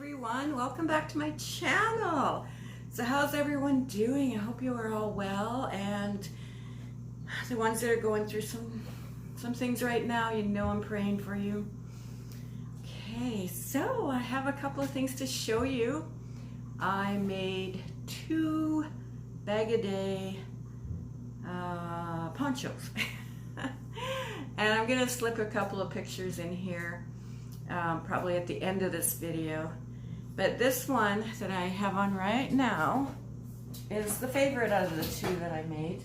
everyone, welcome back to my channel. So how's everyone doing? I hope you are all well, and the ones that are going through some things right now, you know I'm praying for you. Okay, so I have a couple of things to show you. I made two BagODay ponchos and I'm gonna slip a couple of pictures in here probably at the end of this video. But this one that I have on right now is the favorite out of the two that I made.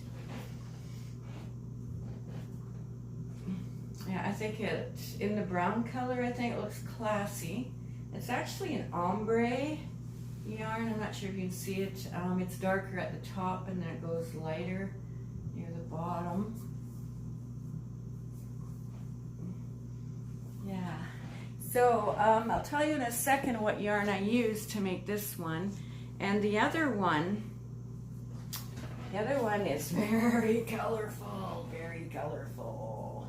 Yeah, I think it's in the brown color. I think it looks classy. It's actually an ombre yarn. I'm not sure if you can see it. It's darker at the top and then it goes lighter near the bottom. Yeah. So I'll tell you in a second what yarn I used to make this one. And the other one is very colorful, very colorful.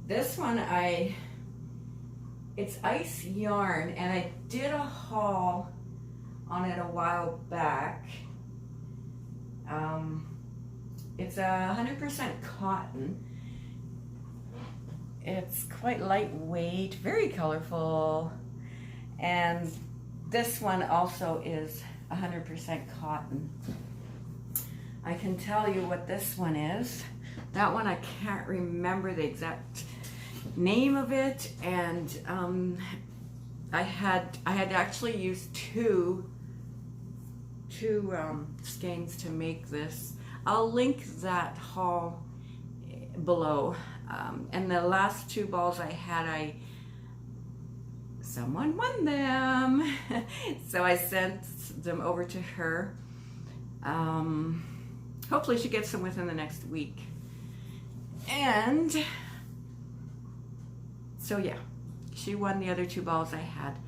This one it's ice yarn, and I did a haul on it a while back. It's 100% cotton. It's quite lightweight, very colorful, and this one also is 100% cotton. I can tell you what this one is. That one I can't remember the exact name of it, and I had actually used two skeins to make this. I'll link that haul below. And the last two balls I had, someone won them. So I sent them over to her. Hopefully she gets them within the next week. And so yeah, she won the other two balls I had.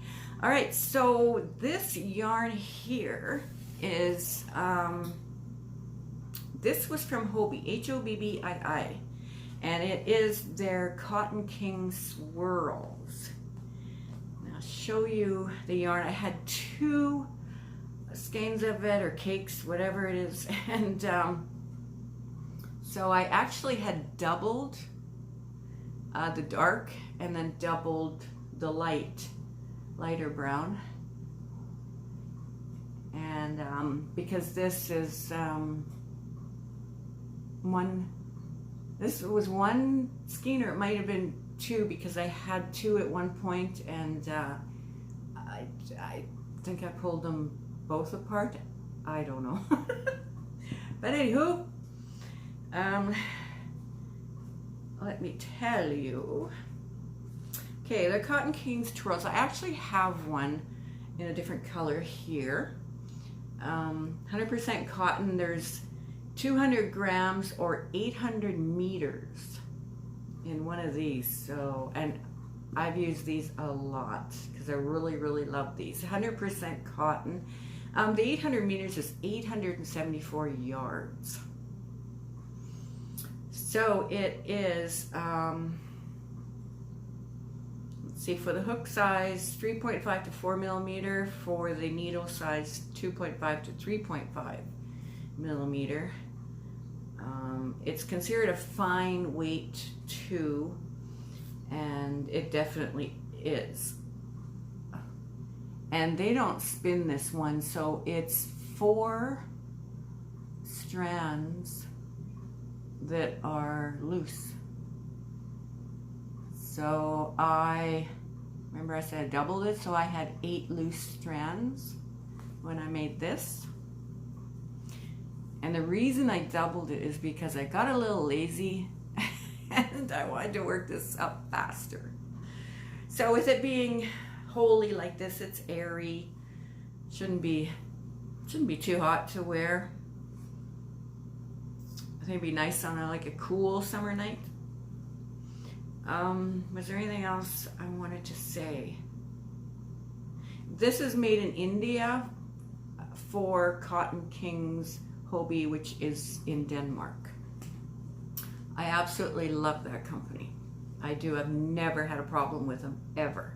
All right, so this yarn here is, this was from Hobbii, Hobbii. And it is their Cotton King Swirls. And I'll show you the yarn. I had two skeins of it, or cakes, whatever it is. And so I actually had doubled the dark and then doubled the lighter brown. And because this is this was one skein, or it might have been two, because I had two at one point, and I think I pulled them both apart. I don't know. But anywho, let me tell you. Okay, the Cotton King's Twirls. I actually have one in a different color here. 100% cotton. There's 200 grams or 800 meters in one of these. So, and I've used these a lot because I really, really love these. 100% cotton. The 800 meters is 874 yards. So it is, let's see, for the hook size, 3.5 to 4 millimeter. For the needle size, 2.5 to 3.5 millimeter. It's considered a fine weight too, and it definitely is. And they don't spin this one, so it's 4 strands that are loose. So remember I said I doubled it, so I had 8 loose strands when I made this. And the reason I doubled it is because I got a little lazy and I wanted to work this up faster. So with it being holey like this, it's airy. Shouldn't be too hot to wear. I think it'd be nice on a cool summer night. Was there anything else I wanted to say? This is made in India for Cotton King's Hobbii, which is in Denmark. I absolutely love that company. I do. I've never had a problem with them, ever.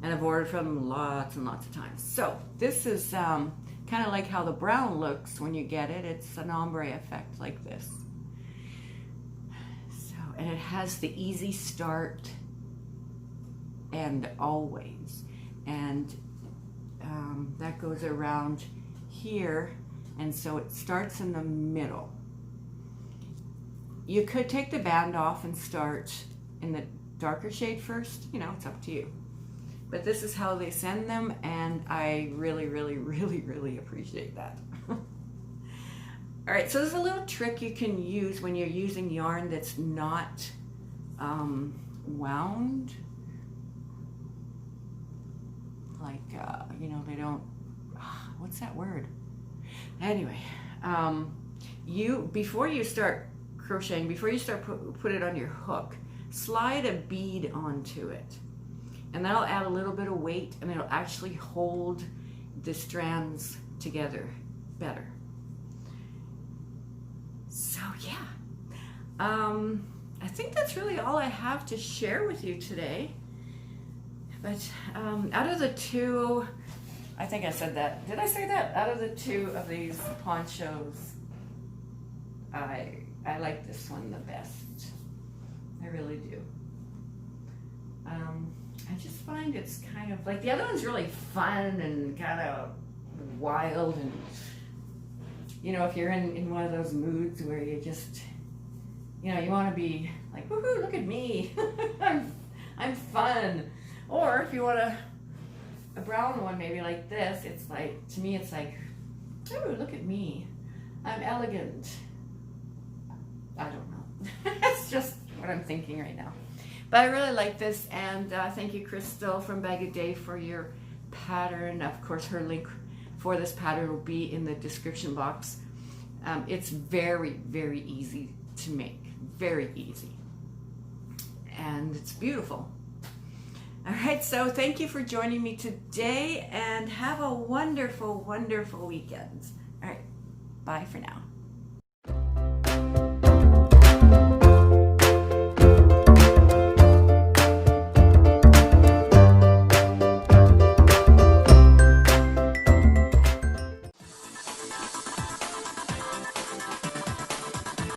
and I've ordered from them lots and lots of times. So this is kind of like how the brown looks when you get it. It's an ombre effect like this. So, and it has the easy start and always, and that goes around here, and so it starts in the middle. You could take the band off and start in the darker shade first, you know, it's up to you. But this is how they send them, and I really, really, really, really appreciate that. All right, so there's a little trick you can use when you're using yarn that's not wound. Like, you know, they don't, what's that word? Anyway, before you start crocheting, before you start put it on your hook, slide a bead onto it. And that'll add a little bit of weight, and it'll actually hold the strands together better. So yeah, I think that's really all I have to share with you today. But out of the two, I think I said that. Did I say that? Out of the two of these ponchos, I like this one the best. I really do. I just find it's kind of like, the other one's really fun and kind of wild, and you know, if you're in one of those moods where you just, you know, you want to be like, woohoo, look at me, I'm fun. Or if you want a brown one, maybe like this, it's like, to me it's like, ooh, look at me, I'm elegant. I don't know. That's just what I'm thinking right now. But I really like this, and thank you, Crystal from BagODay, for your pattern. Of course, her link for this pattern will be in the description box. It's very, very easy to make. Very easy. And it's beautiful. All right, so thank you for joining me today, and have a wonderful, wonderful weekend. All right, bye for now.